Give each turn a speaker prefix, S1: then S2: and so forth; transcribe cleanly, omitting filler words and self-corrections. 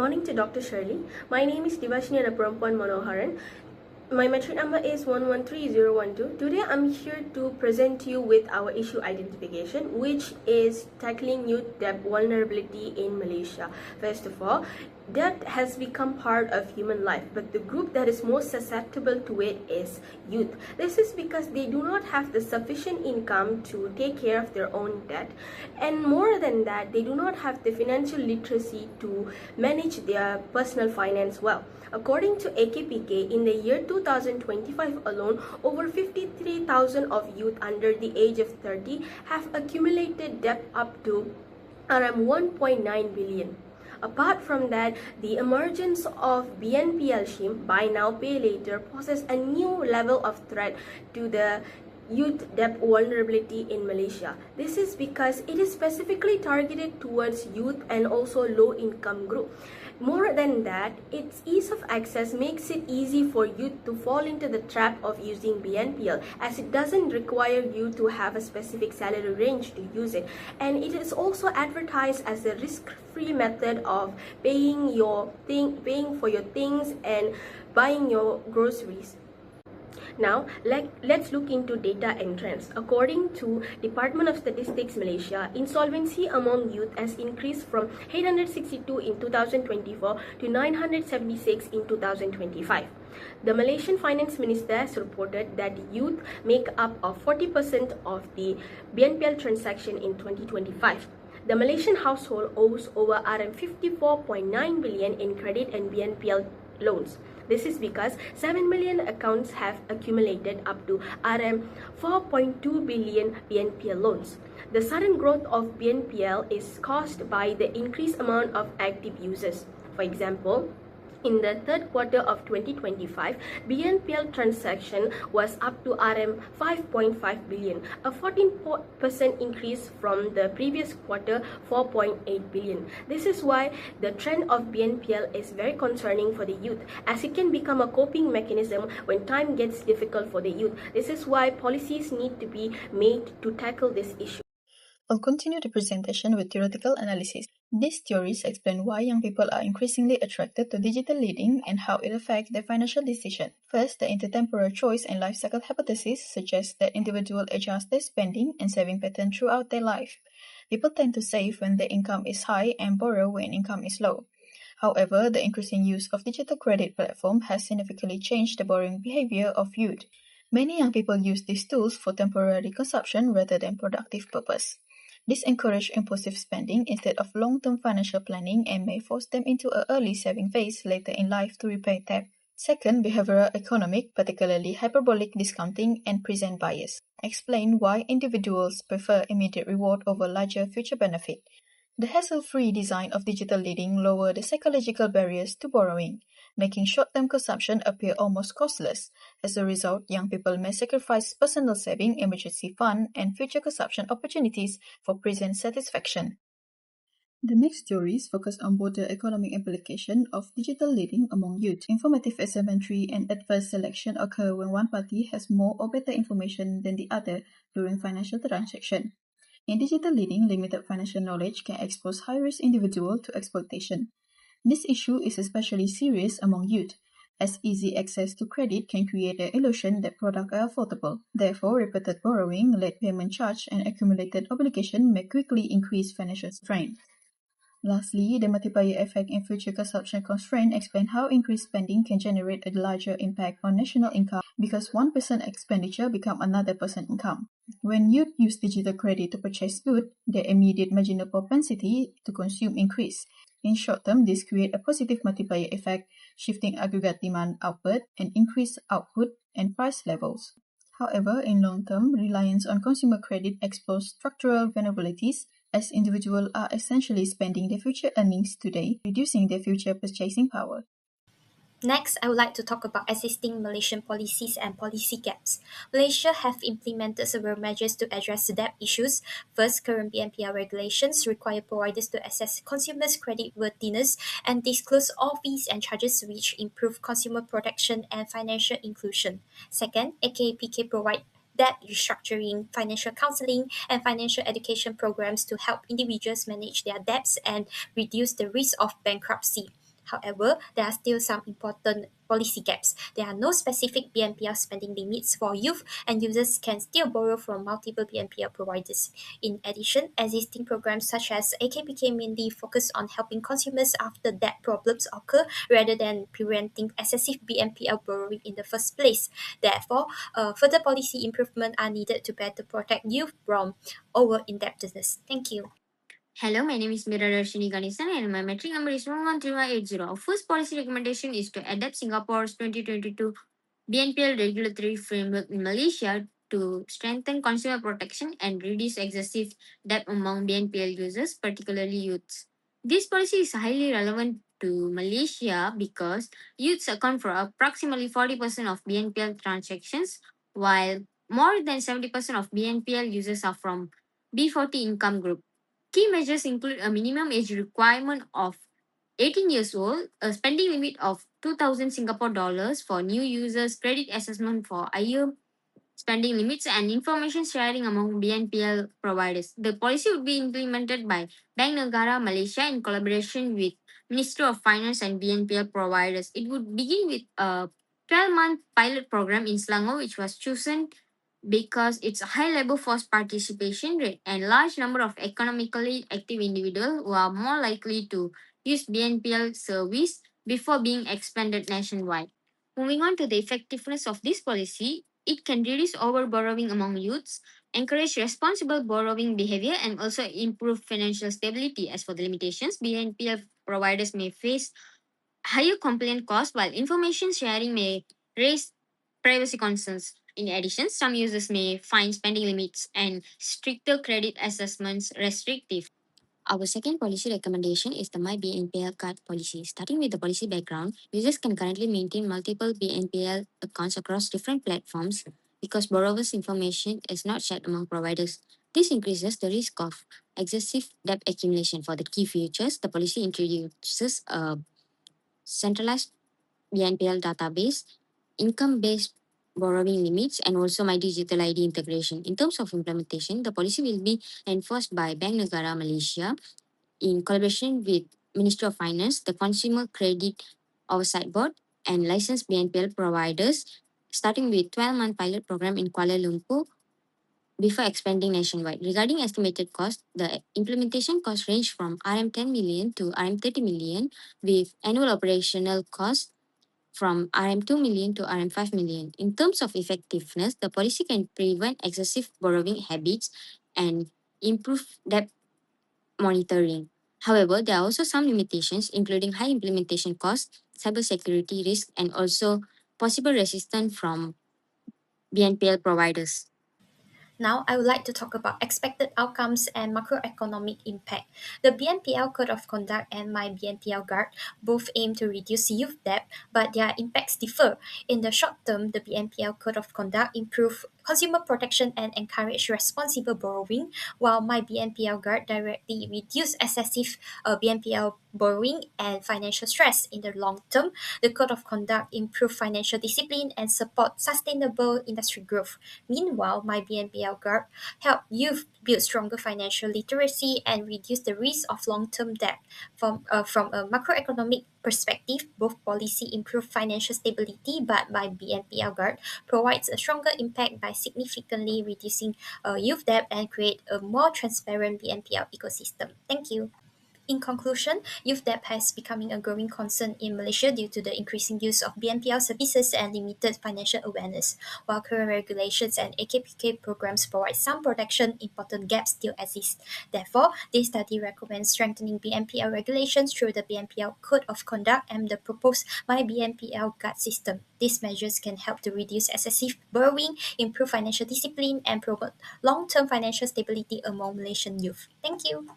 S1: morning to Dr. Shirley. My name is Divashini Anapurampan Manoharan. My metric number is 113012. Today I'm here to present you with our issue identification, which is tackling youth debt vulnerability in Malaysia. First of all, debt has become part of human life, but the group that is most susceptible to it is youth. This is because they do not have the sufficient income to take care of their own debt, and more than that, they do not have the financial literacy to manage their personal finance well. According to AKPK, in the year 2025 alone, over 53,000 of youth under the age of 30 have accumulated debt up to around 1.9 billion. Apart from that, the emergence of BNPL scheme, buy now pay later, poses a new level of threat to the youth debt vulnerability in Malaysia. This is because it is specifically targeted towards youth and also low income group. More than that, its ease of access makes it easy for youth to fall into the trap of using BNPL, as it doesn't require you to have a specific salary range to use it, and it is also advertised as a risk-free method of paying for your things and buying your groceries. Now, let's look into data and trends. According to Department of Statistics Malaysia, insolvency among youth has increased from 862 in 2024 to 976 in 2025. The Malaysian Finance Minister has reported that youth make up of 40% of the BNPL transaction in 2025. The Malaysian household owes over RM 54.9 billion in credit and BNPL loans. This is because 7 million accounts have accumulated up to RM 4.2 billion BNPL loans. The sudden growth of BNPL is caused by the increased amount of active users. For example, in the third quarter of 2025, BNPL transaction was up to RM 5.5 billion, a 14% increase from the previous quarter, 4.8 billion. This is why the trend of BNPL is very concerning for the youth, as it can become a coping mechanism when time gets difficult for the youth. This is why policies need to be made to tackle this issue.
S2: I'll continue the presentation with theoretical analysis. These theories explain why young people are increasingly attracted to digital lending and how it affects their financial decision. First, the intertemporal choice and life cycle hypothesis suggests that individuals adjust their spending and saving pattern throughout their life. People tend to save when their income is high and borrow when income is low. However, the increasing use of digital credit platform has significantly changed the borrowing behavior of youth. Many young people use these tools for temporary consumption rather than productive purpose. This encourages impulsive spending instead of long-term financial planning and may force them into an early saving phase later in life to repay debt. Second, behavioral economic, particularly hyperbolic discounting and present bias, explain why individuals prefer immediate reward over larger future benefit. The hassle-free design of digital lending lower the psychological barriers to borrowing, making short-term consumption appear almost costless. As a result, young people may sacrifice personal saving, emergency fund, and future consumption opportunities for present satisfaction. The next theories focus on both the economic implication of digital lending among youth. Informative asymmetry and adverse selection occur when one party has more or better information than the other during financial transaction. In digital lending, limited financial knowledge can expose high-risk individuals to exploitation. This issue is especially serious among youth, as easy access to credit can create the illusion that products are affordable. Therefore, repeated borrowing, late payment charge, and accumulated obligation may quickly increase financial strain. Lastly, the multiplier effect in future consumption constraint explain how increased spending can generate a larger impact on national income because one person expenditure becomes another person income. When youth use digital credit to purchase goods, their immediate marginal propensity to consume increase. In short term, this creates a positive multiplier effect, shifting aggregate demand outward and increase output and price levels. However, in long term, reliance on consumer credit exposes structural vulnerabilities, as individuals are essentially spending their future earnings today, reducing their future purchasing power.
S3: Next, I would like to talk about existing Malaysian policies and policy gaps. Malaysia have implemented several measures to address the debt issues. First, current BNPL regulations require providers to assess consumers' credit worthiness and disclose all fees and charges which improve consumer protection and financial inclusion. Second, AKPK provide debt restructuring, financial counseling, and financial education programs to help individuals manage their debts and reduce the risk of bankruptcy. However, there are still some important policy gaps. There are no specific BNPL spending limits for youth, and users can still borrow from multiple BNPL providers. In addition, existing programs such as AKPK mainly focus on helping consumers after debt problems occur rather than preventing excessive BNPL borrowing in the first place. Therefore, further policy improvement are needed to better protect youth from over indebtedness. Thank you.
S4: Hello, my name is Miradarshini Ganesan and my metric number is 113180. Our first policy recommendation is to adapt Singapore's 2022 BNPL regulatory framework in Malaysia to strengthen consumer protection and reduce excessive debt among BNPL users, particularly youths. This policy is highly relevant to Malaysia because youths account for approximately 40% of BNPL transactions, while more than 70% of BNPL users are from B40 income group. Key measures include a minimum age requirement of 18 years old, a spending limit of 2,000 Singapore dollars for new users, credit assessment for higher spending limits, and information sharing among BNPL providers. The policy would be implemented by Bank Negara Malaysia in collaboration with Ministry of Finance and BNPL providers. It would begin with a 12-month pilot program in Selangor, which was chosen because it's a high level force participation rate and large number of economically active individuals who are more likely to use BNPL service before being expanded nationwide. Moving on to the effectiveness of this policy, it can reduce over borrowing among youths, encourage responsible borrowing behavior, and also improve financial stability. As for the limitations, BNPL providers may face higher complaint costs, while information sharing may raise privacy concerns. In addition, some users may find spending limits and stricter credit assessments restrictive. Our second policy recommendation is the My BNPL card policy. Starting with the policy background, users can currently maintain multiple BNPL accounts across different platforms because borrowers' information is not shared among providers. This increases the risk of excessive debt accumulation. For the key features, the policy introduces a centralized BNPL database, income-based borrowing limits, and also My Digital ID integration. In terms of implementation, the policy will be enforced by Bank Negara Malaysia in collaboration with Ministry of Finance, the Consumer Credit Oversight Board, and licensed BNPL providers, starting with 12-month pilot program in Kuala Lumpur before expanding nationwide. Regarding estimated cost, the implementation cost range from RM 10 million to RM 30 million, with annual operational cost from RM 2 million to RM 5 million. In terms of effectiveness, the policy can prevent excessive borrowing habits and improve debt monitoring. However, there are also some limitations, including high implementation costs, cybersecurity risk, and also possible resistance from BNPL providers.
S3: Now, I would like to talk about expected outcomes and macroeconomic impact. The BNPL Code of Conduct and My BNPL Guard both aim to reduce youth debt, but their impacts differ. In the short term, the BNPL Code of Conduct improve consumer protection and encourage responsible borrowing, while My BNPL Guard directly reduce excessive BNPL borrowing and financial stress. In the long term, the Code of Conduct improve financial discipline and support sustainable industry growth. Meanwhile, My BNPL Guard help youth build stronger financial literacy and reduce the risk of long-term debt. From a macroeconomic perspective, both policy improve financial stability, but My BNPL Guard provides a stronger impact by significantly reducing youth debt and create a more transparent BNPL ecosystem. Thank you. In conclusion, youth debt has becoming a growing concern in Malaysia due to the increasing use of BNPL services and limited financial awareness. While current regulations and AKPK programs provide some protection, important gaps still exist. Therefore, this study recommends strengthening BNPL regulations through the BNPL Code of Conduct and the proposed My BNPL Guard system. These measures can help to reduce excessive borrowing, improve financial discipline, and promote long-term financial stability among Malaysian youth. Thank you.